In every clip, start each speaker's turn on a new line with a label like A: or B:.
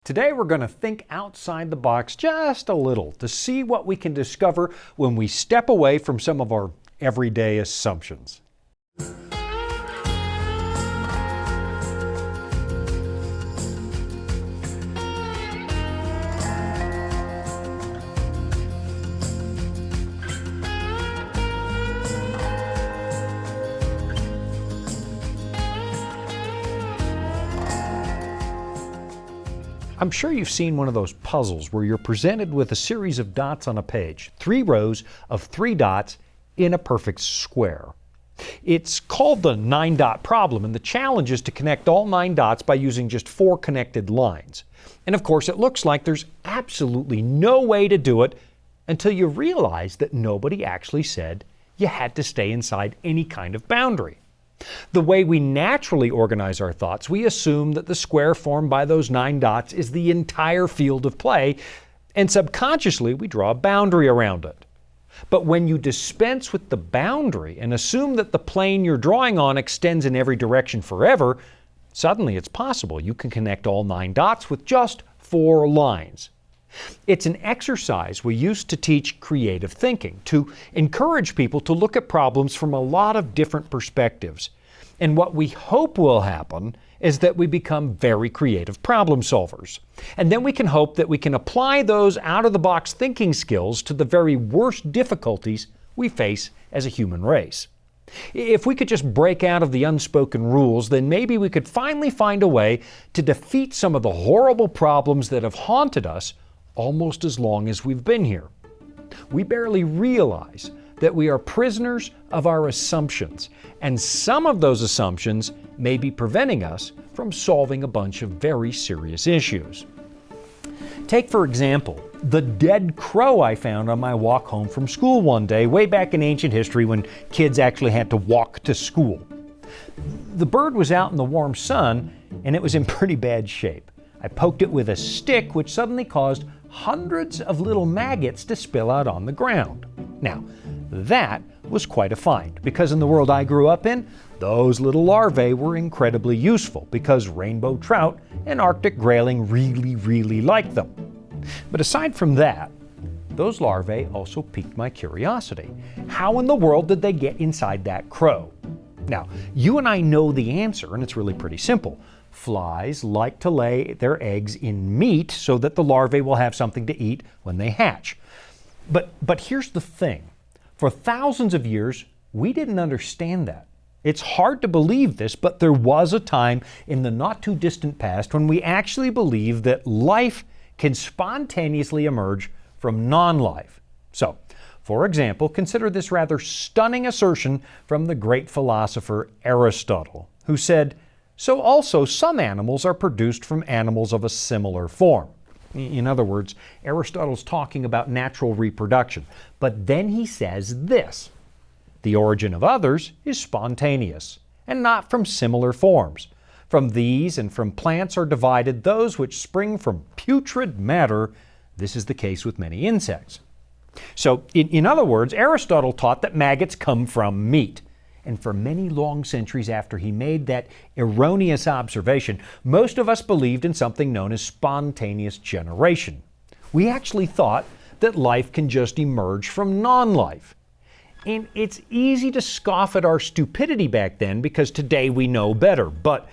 A: Today we're going to think outside the box just a little to see what we can discover when we step away from some of our everyday assumptions. I'm sure you've seen one of those puzzles where you're presented with a series of dots on a page, 3 rows of 3 dots in a perfect square. It's called the 9-dot problem, and the challenge is to connect all 9 dots by using just 4 connected lines. And of course, it looks like there's absolutely no way to do it until you realize that nobody actually said you had to stay inside any kind of boundary. The way we naturally organize our thoughts, we assume that the square formed by those 9 dots is the entire field of play, and subconsciously we draw a boundary around it. But when you dispense with the boundary and assume that the plane you're drawing on extends in every direction forever, suddenly it's possible you can connect all 9 dots with just 4 lines. It's an exercise we used to teach creative thinking, to encourage people to look at problems from a lot of different perspectives. And what we hope will happen is that we become very creative problem solvers. And then we can hope that we can apply those out-of-the-box thinking skills to the very worst difficulties we face as a human race. If we could just break out of the unspoken rules, then maybe we could finally find a way to defeat some of the horrible problems that have haunted us almost as long as we've been here. We barely realize that we are prisoners of our assumptions, and some of those assumptions may be preventing us from solving a bunch of very serious issues. Take, for example, the dead crow I found on my walk home from school one day, way back in ancient history when kids actually had to walk to school. The bird was out in the warm sun, and it was in pretty bad shape. I poked it with a stick, which suddenly caused hundreds of little maggots to spill out on the ground. Now, that was quite a find, because in the world I grew up in, those little larvae were incredibly useful because rainbow trout and Arctic grayling really liked them. But aside from that, those larvae also piqued my curiosity. How in the world did they get inside that crow? Now, you and I know the answer, and it's really pretty simple. Flies like to lay their eggs in meat so that the larvae will have something to eat when they hatch. But here's the thing. For thousands of years, we didn't understand that. It's hard to believe this, but there was a time in the not too distant past when we actually believed that life can spontaneously emerge from non-life. So, for example, consider this rather stunning assertion from the great philosopher Aristotle, who said, "So also some animals are produced from animals of a similar form." In other words, Aristotle's talking about natural reproduction. But then he says this: "The origin of others is spontaneous, and not from similar forms. From these and from plants are divided those which spring from putrid matter. This is the case with many insects." So, in other words, Aristotle taught that maggots come from meat. And for many long centuries after he made that erroneous observation, most of us believed in something known as spontaneous generation. We actually thought that life can just emerge from non-life. And it's easy to scoff at our stupidity back then because today we know better. But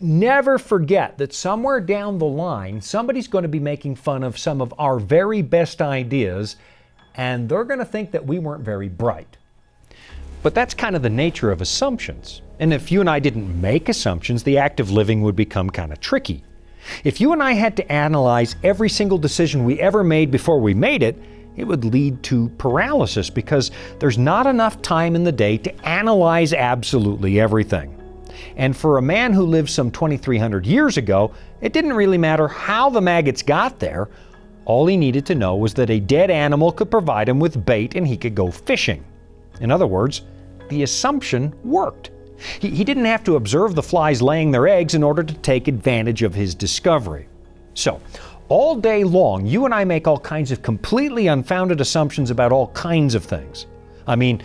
A: never forget that somewhere down the line, somebody's going to be making fun of some of our very best ideas, and they're going to think that we weren't very bright. But that's kind of the nature of assumptions. And if you and I didn't make assumptions, the act of living would become kind of tricky. If you and I had to analyze every single decision we ever made before we made it, it would lead to paralysis because there's not enough time in the day to analyze absolutely everything. And for a man who lived some 2,300 years ago, it didn't really matter how the maggots got there. All he needed to know was that a dead animal could provide him with bait and he could go fishing. In other words, the assumption worked. He didn't have to observe the flies laying their eggs in order to take advantage of his discovery. So, all day long, you and I make all kinds of completely unfounded assumptions about all kinds of things. I mean,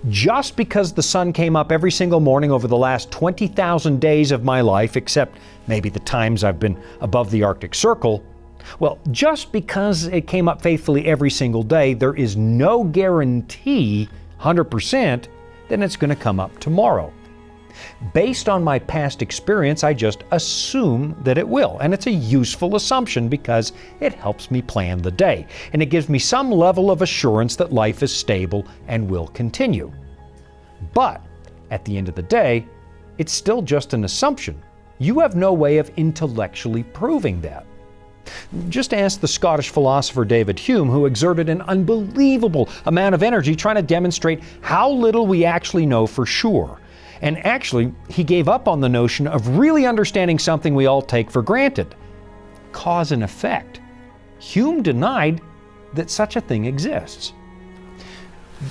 A: Just because the sun came up every single morning over the last 20,000 days of my life, except maybe the times I've been above the Arctic Circle, well, just because it came up faithfully every single day, there is no guarantee, 100%, that it's going to come up tomorrow. Based on my past experience, I just assume that it will. And it's a useful assumption because it helps me plan the day. And it gives me some level of assurance that life is stable and will continue. But at the end of the day, it's still just an assumption. You have no way of intellectually proving that. Just ask the Scottish philosopher David Hume, who exerted an unbelievable amount of energy trying to demonstrate how little we actually know for sure. And actually, he gave up on the notion of really understanding something we all take for granted: cause and effect. Hume denied that such a thing exists.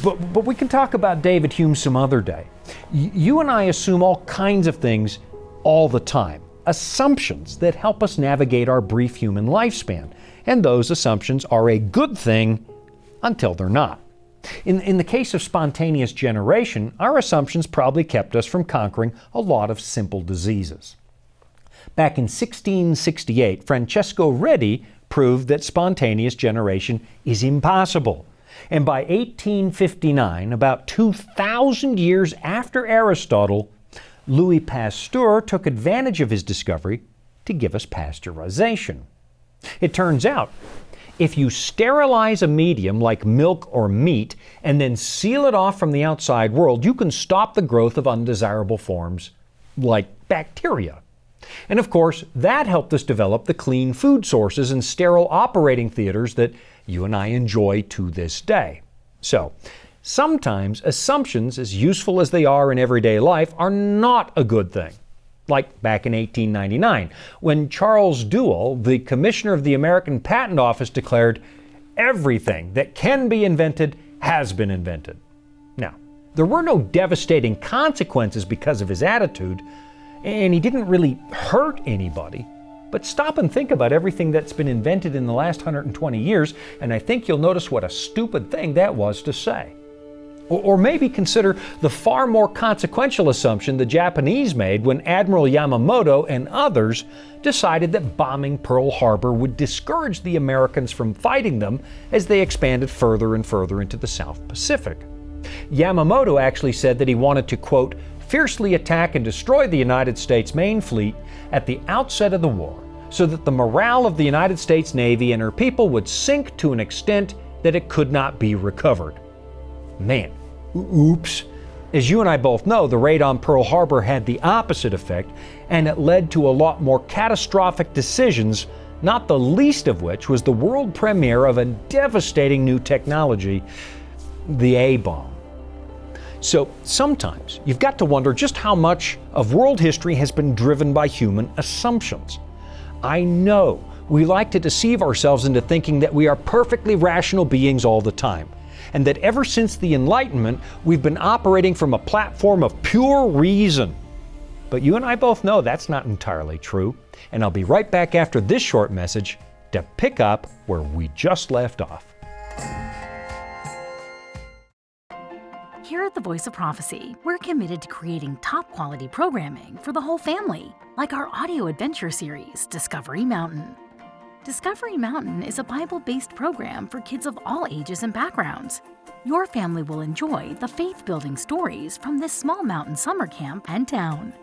A: But we can talk about David Hume some other day. You and I assume all kinds of things all the time. Assumptions that help us navigate our brief human lifespan. And those assumptions are a good thing until they're not. In the case of spontaneous generation, our assumptions probably kept us from conquering a lot of simple diseases. Back in 1668, Francesco Redi proved that spontaneous generation is impossible. And by 1859, about 2,000 years after Aristotle, Louis Pasteur took advantage of his discovery to give us pasteurization. It turns out, if you sterilize a medium like milk or meat and then seal it off from the outside world, you can stop the growth of undesirable forms like bacteria. And of course, that helped us develop the clean food sources and sterile operating theaters that you and I enjoy to this day. So, sometimes assumptions, as useful as they are in everyday life, are not a good thing. Like back in 1899, when Charles Duell, the commissioner of the American Patent Office, declared, "Everything that can be invented has been invented." Now, there were no devastating consequences because of his attitude, and he didn't really hurt anybody. But stop and think about everything that's been invented in the last 120 years, and I think you'll notice what a stupid thing that was to say. Or maybe consider the far more consequential assumption the Japanese made when Admiral Yamamoto and others decided that bombing Pearl Harbor would discourage the Americans from fighting them as they expanded further and further into the South Pacific. Yamamoto actually said that he wanted to, quote, "fiercely attack and destroy the United States main fleet at the outset of the war, so that the morale of the United States Navy and her people would sink to an extent that it could not be recovered." Man, oops. As you and I both know, the raid on Pearl Harbor had the opposite effect, and it led to a lot more catastrophic decisions, not the least of which was the world premiere of a devastating new technology, the A-bomb. So sometimes you've got to wonder just how much of world history has been driven by human assumptions. I know we like to deceive ourselves into thinking that we are perfectly rational beings all the time, and that ever since the Enlightenment, we've been operating from a platform of pure reason. But you and I both know that's not entirely true, and I'll be right back after this short message to pick up where we just left off.
B: Here at the Voice of Prophecy, we're committed to creating top-quality programming for the whole family, like our audio adventure series, Discovery Mountain. Discovery Mountain is a Bible-based program for kids of all ages and backgrounds. Your family will enjoy the faith-building stories from this small mountain summer camp and town.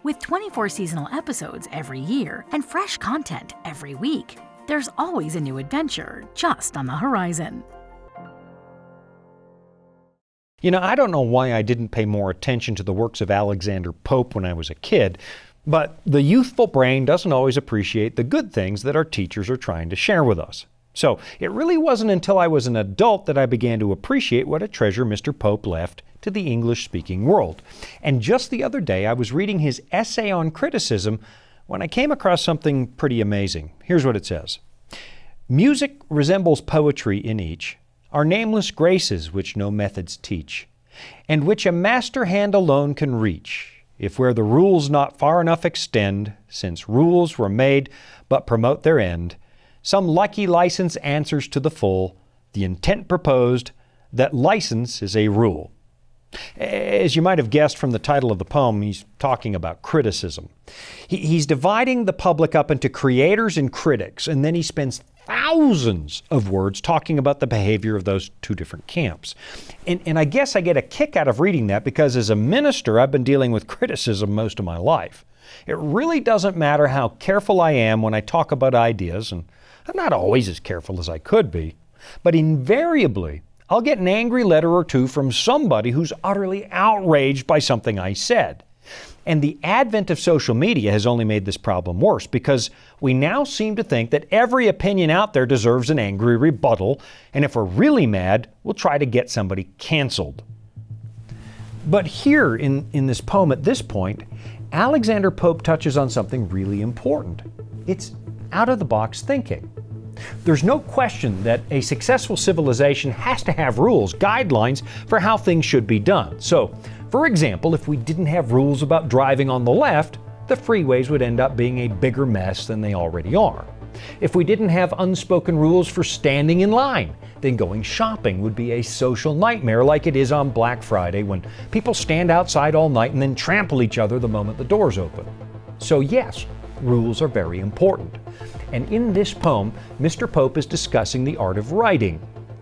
B: With 24 seasonal episodes every year and fresh content every week, there's always a new adventure just on the horizon.
A: You know, I don't know why I didn't pay more attention to the works of Alexander Pope when I was a kid, but the youthful brain doesn't always appreciate the good things that our teachers are trying to share with us. So it really wasn't until I was an adult that I began to appreciate what a treasure Mr. Pope left to the English-speaking world. And just the other day, I was reading his essay on criticism when I came across something pretty amazing. Here's what it says. "Music resembles poetry in each, are nameless graces which no methods teach, and which a master hand alone can reach, if where the rules not far enough extend, since rules were made but promote their end, some lucky license answers to the full, the intent proposed, that license is a rule." As you might have guessed from the title of the poem, he's talking about criticism. He's dividing the public up into creators and critics, and then he spends thousands of words talking about the behavior of those two different camps. And I guess I get a kick out of reading that because as a minister, I've been dealing with criticism most of my life. It really doesn't matter how careful I am when I talk about ideas, and I'm not always as careful as I could be, but invariably, I'll get an angry letter or two from somebody who's utterly outraged by something I said. And the advent of social media has only made this problem worse because we now seem to think that every opinion out there deserves an angry rebuttal, and if we're really mad, we'll try to get somebody canceled. But here in this poem at this point, Alexander Pope touches on something really important. It's out-of-the-box thinking. There's no question that a successful civilization has to have rules, guidelines for how things should be done. So, for example, if we didn't have rules about driving on the left, the freeways would end up being a bigger mess than they already are. If we didn't have unspoken rules for standing in line, then going shopping would be a social nightmare like it is on Black Friday when people stand outside all night and then trample each other the moment the doors open. So yes, rules are very important. And in this poem, Mr. Pope is discussing the art of writing.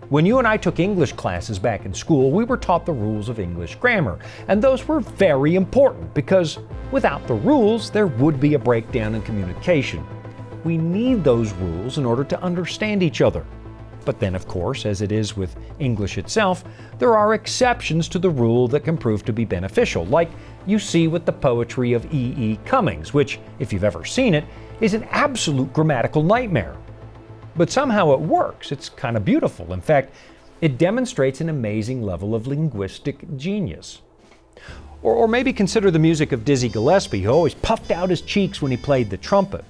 A: When you and I took English classes back in school, we were taught the rules of English grammar, and those were very important because without the rules, there would be a breakdown in communication. We need those rules in order to understand each other. But then, of course, as it is with English itself, there are exceptions to the rule that can prove to be beneficial, like you see with the poetry of E. Cummings, which, if you've ever seen it, is an absolute grammatical nightmare. But somehow it works. It's kind of beautiful. In fact, it demonstrates an amazing level of linguistic genius. Or maybe consider the music of Dizzy Gillespie, who always puffed out his cheeks when he played the trumpet.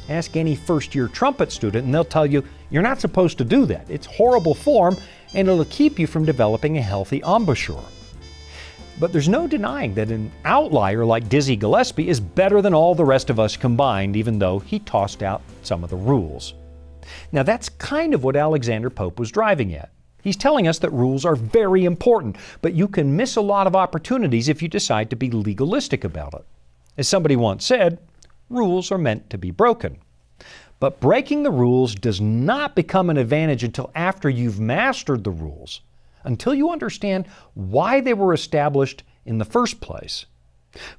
A: Ask any first-year trumpet student and they'll tell you, you're not supposed to do that. It's horrible form and it'll keep you from developing a healthy embouchure. But there's no denying that an outlier like Dizzy Gillespie is better than all the rest of us combined, even though he tossed out some of the rules. Now that's kind of what Alexander Pope was driving at. He's telling us that rules are very important, but you can miss a lot of opportunities if you decide to be legalistic about it. As somebody once said, rules are meant to be broken. But breaking the rules does not become an advantage until after you've mastered the rules, until you understand why they were established in the first place.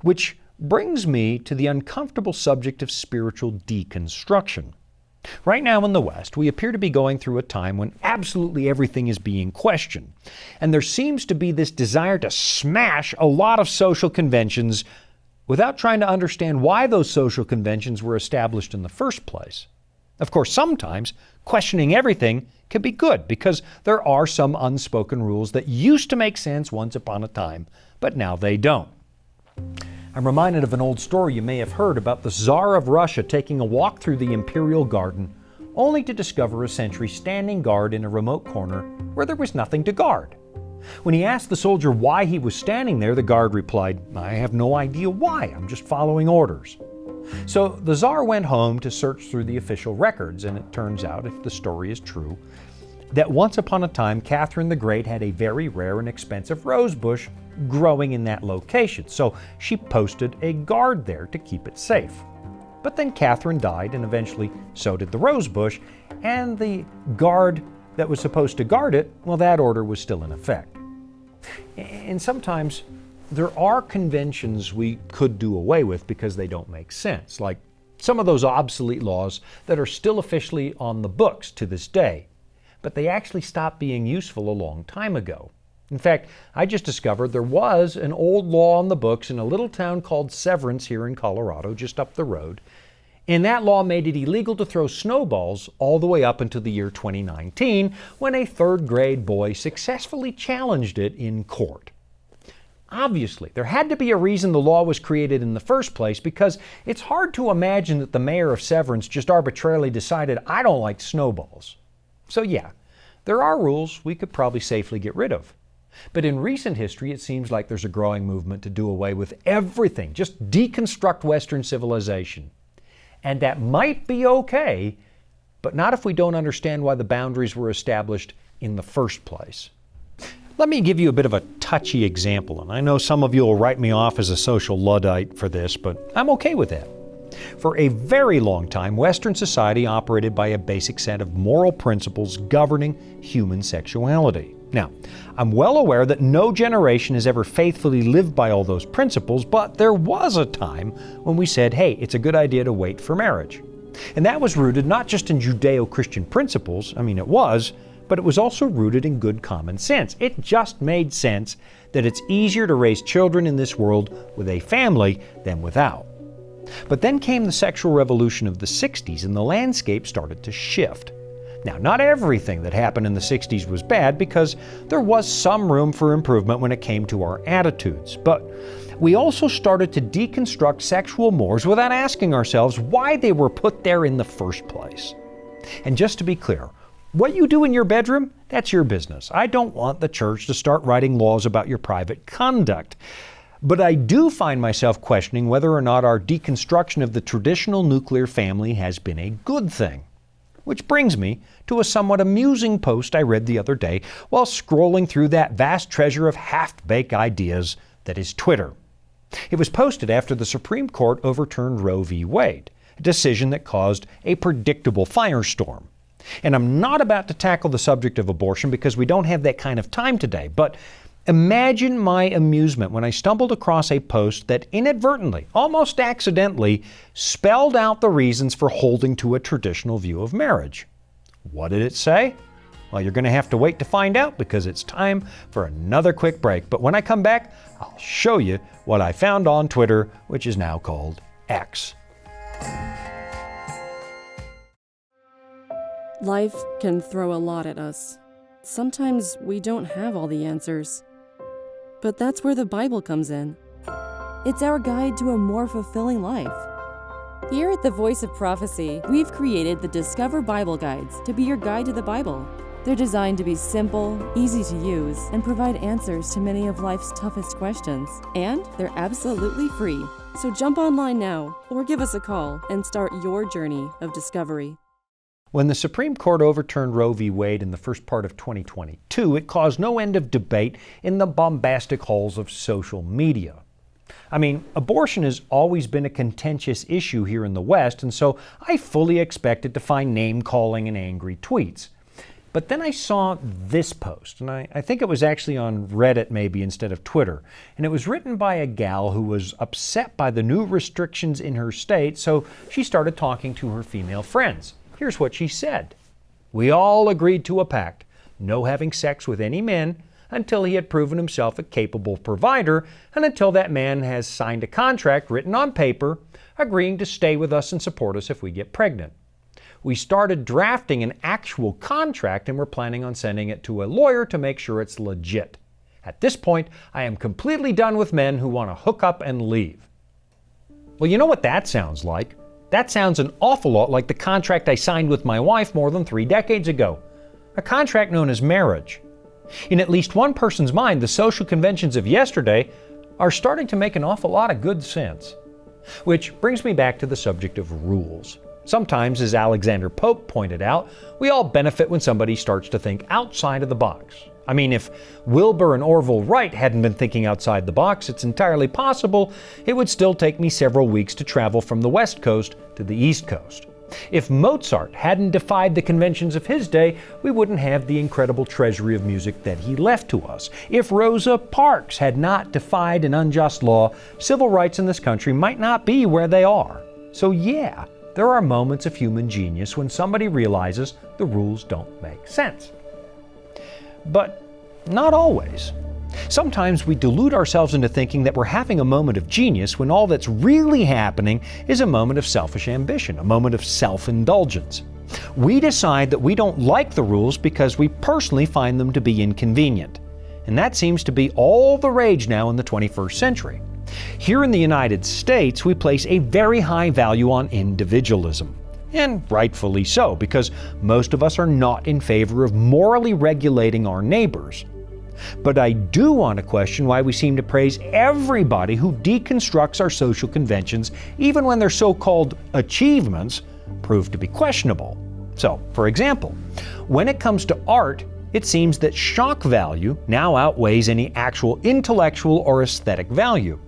A: Which brings me to the uncomfortable subject of spiritual deconstruction. Right now in the West, we appear to be going through a time when absolutely everything is being questioned. And there seems to be this desire to smash a lot of social conventions without trying to understand why those social conventions were established in the first place. Of course, sometimes questioning everything can be good because there are some unspoken rules that used to make sense once upon a time, but now they don't. I'm reminded of an old story you may have heard about the Tsar of Russia taking a walk through the imperial garden, only to discover a sentry standing guard in a remote corner where there was nothing to guard. When he asked the soldier why he was standing there, the guard replied, "I have no idea why, I'm just following orders." So the Tsar went home to search through the official records, and it turns out, if the story is true, that once upon a time Catherine the Great had a very rare and expensive rose bush growing in that location, so she posted a guard there to keep it safe. But then Catherine died, and eventually so did the rose bush, and the guard that was supposed to guard it, well, that order was still in effect. And sometimes there are conventions we could do away with because they don't make sense, like some of those obsolete laws that are still officially on the books to this day, but they actually stopped being useful a long time ago. In fact, I just discovered there was an old law on the books in a little town called Severance here in Colorado, just up the road, and that law made it illegal to throw snowballs all the way up until the year 2019, when a third-grade boy successfully challenged it in court. Obviously, there had to be a reason the law was created in the first place, because it's hard to imagine that the mayor of Severance just arbitrarily decided, "I don't like snowballs." So yeah, there are rules we could probably safely get rid of. But in recent history, it seems like there's a growing movement to do away with everything, just deconstruct Western civilization. And that might be okay, but not if we don't understand why the boundaries were established in the first place. Let me give you a bit of a touchy example, and I know some of you will write me off as a social Luddite for this, but I'm okay with that. For a very long time, Western society operated by a basic set of moral principles governing human sexuality. Now, I'm well aware that no generation has ever faithfully lived by all those principles, but there was a time when we said, hey, it's a good idea to wait for marriage. And that was rooted not just in Judeo-Christian principles, it was, but it was also rooted in good common sense. It just made sense that it's easier to raise children in this world with a family than without. But then came the sexual revolution of the 60s and the landscape started to shift. Now, not everything that happened in the 60s was bad because there was some room for improvement when it came to our attitudes. But we also started to deconstruct sexual mores without asking ourselves why they were put there in the first place. And just to be clear, what you do in your bedroom, that's your business. I don't want the church to start writing laws about your private conduct. But I do find myself questioning whether or not our deconstruction of the traditional nuclear family has been a good thing. Which brings me to a somewhat amusing post I read the other day while scrolling through that vast treasure of half-baked ideas that is Twitter. It was posted after the Supreme Court overturned Roe v. Wade, a decision that caused a predictable firestorm. And I'm not about to tackle the subject of abortion because we don't have that kind of time today, but imagine my amusement when I stumbled across a post that inadvertently, almost accidentally, spelled out the reasons for holding to a traditional view of marriage. What did it say? Well, you're going to have to wait to find out because it's time for another quick break. But when I come back, I'll show you what I found on Twitter, which is now called X.
C: Life can throw a lot at us. Sometimes we don't have all the answers. But that's where the Bible comes in. It's our guide to a more fulfilling life. Here at the Voice of Prophecy, we've created the Discover Bible Guides to be your guide to the Bible. They're designed to be simple, easy to use, and provide answers to many of life's toughest questions. And they're absolutely free. So jump online now, or give us a call and start your journey of discovery.
A: When the Supreme Court overturned Roe v. Wade in the first part of 2022, it caused no end of debate in the bombastic halls of social media. Abortion has always been a contentious issue here in the West, and so I fully expected to find name-calling and angry tweets. But then I saw this post, and I think it was actually on Reddit maybe instead of Twitter, and it was written by a gal who was upset by the new restrictions in her state, so she started talking to her female friends. Here's what she said. We all agreed to a pact, no having sex with any men until he had proven himself a capable provider and until that man has signed a contract written on paper agreeing to stay with us and support us if we get pregnant. We started drafting an actual contract and we're planning on sending it to a lawyer to make sure it's legit. At this point, I am completely done with men who want to hook up and leave. Well, you know what that sounds like? That sounds an awful lot like the contract I signed with my wife more than 3 decades ago. A contract known as marriage. In at least one person's mind, the social conventions of yesterday are starting to make an awful lot of good sense. Which brings me back to the subject of rules. Sometimes, as Alexander Pope pointed out, we all benefit when somebody starts to think outside of the box. If Wilbur and Orville Wright hadn't been thinking outside the box, it's entirely possible it would still take me several weeks to travel from the West Coast to the East Coast. If Mozart hadn't defied the conventions of his day, we wouldn't have the incredible treasury of music that he left to us. If Rosa Parks had not defied an unjust law, civil rights in this country might not be where they are. So yeah, there are moments of human genius when somebody realizes the rules don't make sense. But not always. Sometimes we delude ourselves into thinking that we're having a moment of genius when all that's really happening is a moment of selfish ambition, a moment of self-indulgence. We decide that we don't like the rules because we personally find them to be inconvenient. And that seems to be all the rage now in the 21st century. Here in the United States, we place a very high value on individualism. And rightfully so, because most of us are not in favor of morally regulating our neighbors. But I do want to question why we seem to praise everybody who deconstructs our social conventions, even when their so-called achievements prove to be questionable. So, for example, when it comes to art, It seems that shock value now outweighs any actual intellectual or aesthetic value.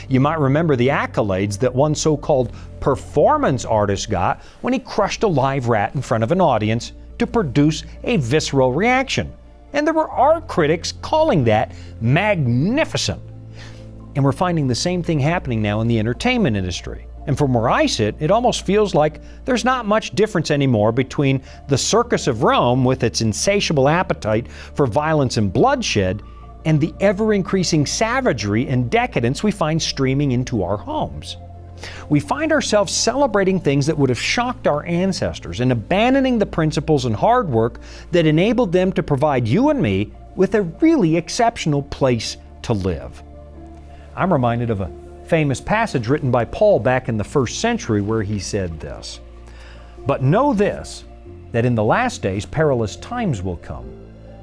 A: You might remember the accolades that one so-called performance artist got when he crushed a live rat in front of an audience to produce a visceral reaction. And there were art critics calling that magnificent. And we're finding the same thing happening now in the entertainment industry. And from where I sit, it almost feels like there's not much difference anymore between the circus of Rome with its insatiable appetite for violence and bloodshed and the ever-increasing savagery and decadence we find streaming into our homes. We find ourselves celebrating things that would have shocked our ancestors and abandoning the principles and hard work that enabled them to provide you and me with a really exceptional place to live. I'm reminded of a famous passage written by Paul back in the first century where he said this, "But know this, that in the last days perilous times will come.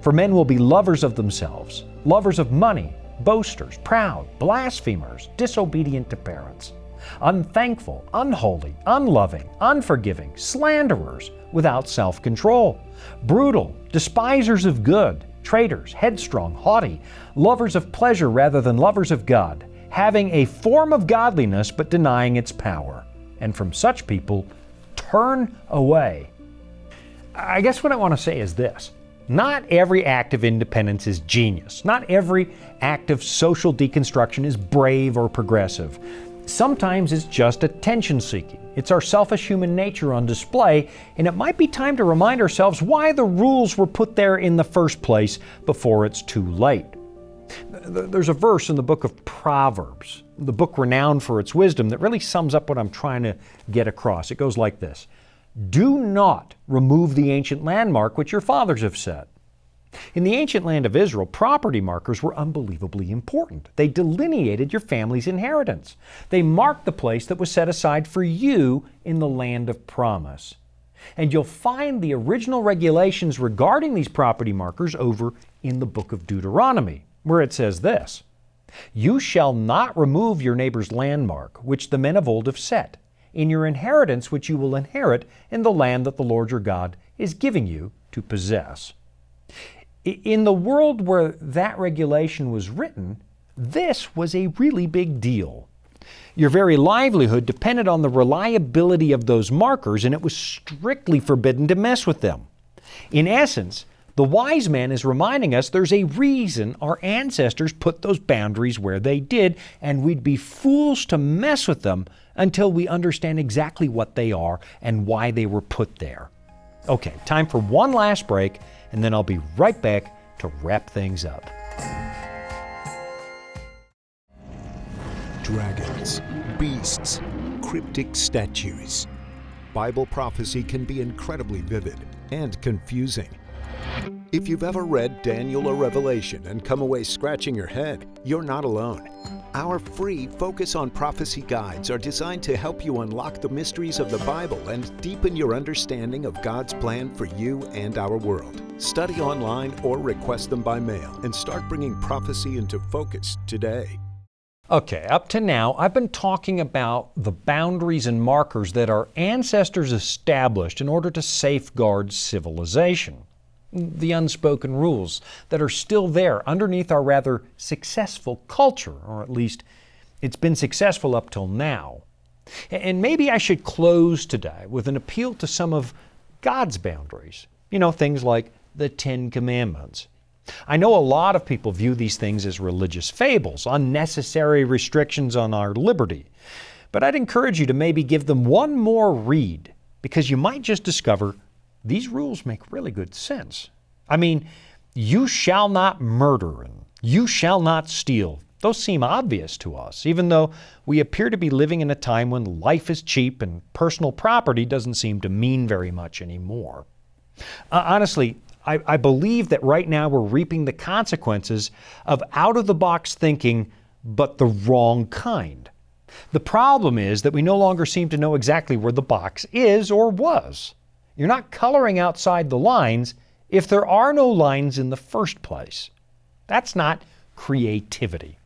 A: For men will be lovers of themselves, lovers of money, boasters, proud, blasphemers, disobedient to parents, unthankful, unholy, unloving, unforgiving, slanderers, without self-control, brutal, despisers of good, traitors, headstrong, haughty, lovers of pleasure rather than lovers of God, having a form of godliness but denying its power. And from such people, turn away." I guess what I want to say is this. Not every act of independence is genius. Not every act of social deconstruction is brave or progressive. Sometimes it's just attention-seeking. It's our selfish human nature on display, and it might be time to remind ourselves why the rules were put there in the first place before it's too late. There's a verse in the book of Proverbs, the book renowned for its wisdom, that really sums up what I'm trying to get across. It goes like this: "Do not remove the ancient landmark which your fathers have set." In the ancient land of Israel, property markers were unbelievably important. They delineated your family's inheritance. They marked the place that was set aside for you in the land of promise. And you'll find the original regulations regarding these property markers over in the book of Deuteronomy, where it says this: "You shall not remove your neighbor's landmark, which the men of old have set, in your inheritance which you will inherit in the land that the Lord your God is giving you to possess." In the world where that regulation was written, this was a really big deal. Your very livelihood depended on the reliability of those markers, and it was strictly forbidden to mess with them. In essence, the wise man is reminding us there's a reason our ancestors put those boundaries where they did, and we'd be fools to mess with them until we understand exactly what they are and why they were put there. Okay, time for one last break, and then I'll be right back to wrap things up.
D: Dragons, beasts, cryptic statues. Bible prophecy can be incredibly vivid and confusing. If you've ever read Daniel or Revelation and come away scratching your head, you're not alone. Our free Focus on Prophecy guides are designed to help you unlock the mysteries of the Bible and deepen your understanding of God's plan for you and our world. Study online or request them by mail and start bringing prophecy into focus today.
A: Okay, up to now, I've been talking about the boundaries and markers that our ancestors established in order to safeguard civilization. The unspoken rules that are still there underneath our rather successful culture, or at least it's been successful up till now. And maybe I should close today with an appeal to some of God's boundaries. You know, things like the Ten Commandments. I know a lot of people view these things as religious fables, unnecessary restrictions on our liberty. But I'd encourage you to maybe give them one more read, because you might just discover these rules make really good sense. I mean, you shall not murder and you shall not steal. Those seem obvious to us, even though we appear to be living in a time when life is cheap and personal property doesn't seem to mean very much anymore. Honestly, I believe that right now we're reaping the consequences of out-of-the-box thinking, but the wrong kind. The problem is that we no longer seem to know exactly where the box is or was. You're not coloring outside the lines if there are no lines in the first place. That's not creativity.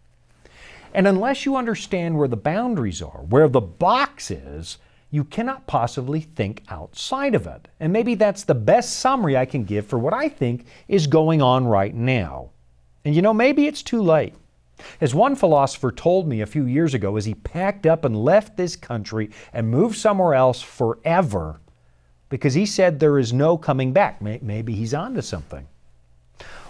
A: And unless you understand where the boundaries are, where the box is, you cannot possibly think outside of it. And maybe that's the best summary I can give for what I think is going on right now. And you know, maybe it's too late. As one philosopher told me a few years ago as he packed up and left this country and moved somewhere else forever, because he said there is no coming back. Maybe he's onto something.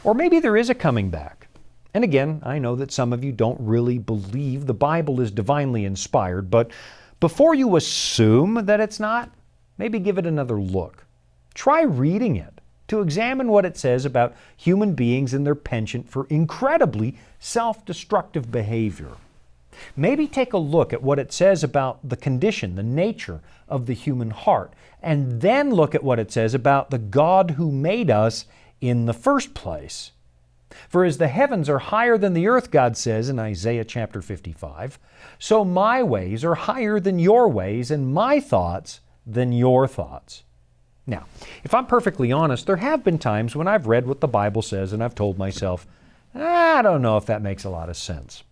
A: Or maybe there is a coming back. And again, I know that some of you don't really believe the Bible is divinely inspired, but before you assume that it's not, maybe give it another look. Try reading it to examine what it says about human beings and their penchant for incredibly self-destructive behavior. Maybe take a look at what it says about the condition, the nature of the human heart, and then look at what it says about the God who made us in the first place. For as the heavens are higher than the earth, God says in Isaiah chapter 55, so my ways are higher than your ways, and my thoughts than your thoughts. Now, if I'm perfectly honest, there have been times when I've read what the Bible says and I've told myself, I don't know if that makes a lot of sense.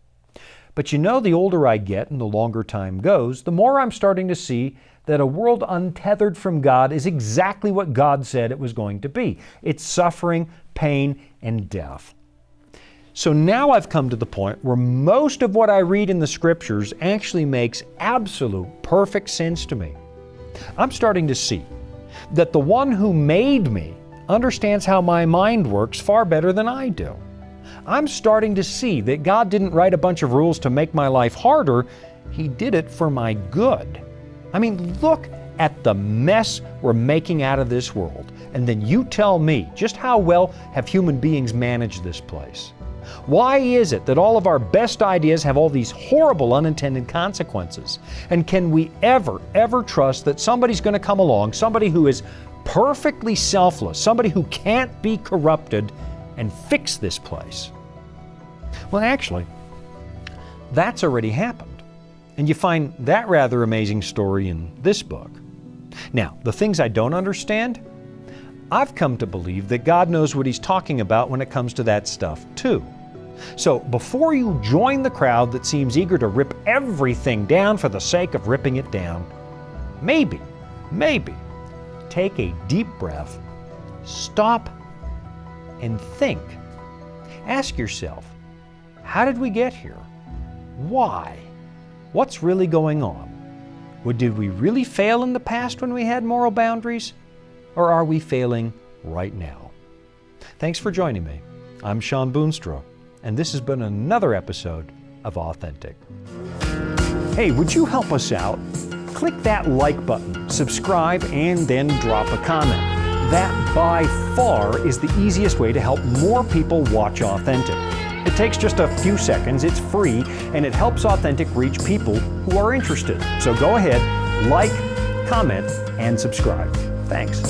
A: But you know, the older I get and the longer time goes, the more I'm starting to see that a world untethered from God is exactly what God said it was going to be. It's suffering, pain, and death. So now I've come to the point where most of what I read in the Scriptures actually makes absolute perfect sense to me. I'm starting to see that the one who made me understands how my mind works far better than I do. I'm starting to see that God didn't write a bunch of rules to make my life harder. He did it for my good. I mean, look at the mess we're making out of this world. And then you tell me, just how well have human beings managed this place? Why is it that all of our best ideas have all these horrible unintended consequences? And can we ever trust that somebody's going to come along, somebody who is perfectly selfless, somebody who can't be corrupted, and fix this place? Well, actually, that's already happened. And you find that rather amazing story in this book. Now, the things I don't understand, I've come to believe that God knows what He's talking about when it comes to that stuff too. So before you join the crowd that seems eager to rip everything down for the sake of ripping it down, maybe, take a deep breath, stop, and think. Ask yourself, how did we get here? Why? What's really going on? Did we really fail in the past when we had moral boundaries? Or are we failing right now? Thanks for joining me. I'm Shawn Boonstra, and this has been another episode of Authentic. Hey, would you help us out? Click that like button, subscribe, and then drop a comment. That by far is the easiest way to help more people watch Authentic. It takes just a few seconds, it's free, and it helps Authentic reach people who are interested. So go ahead, like, comment, and subscribe. Thanks.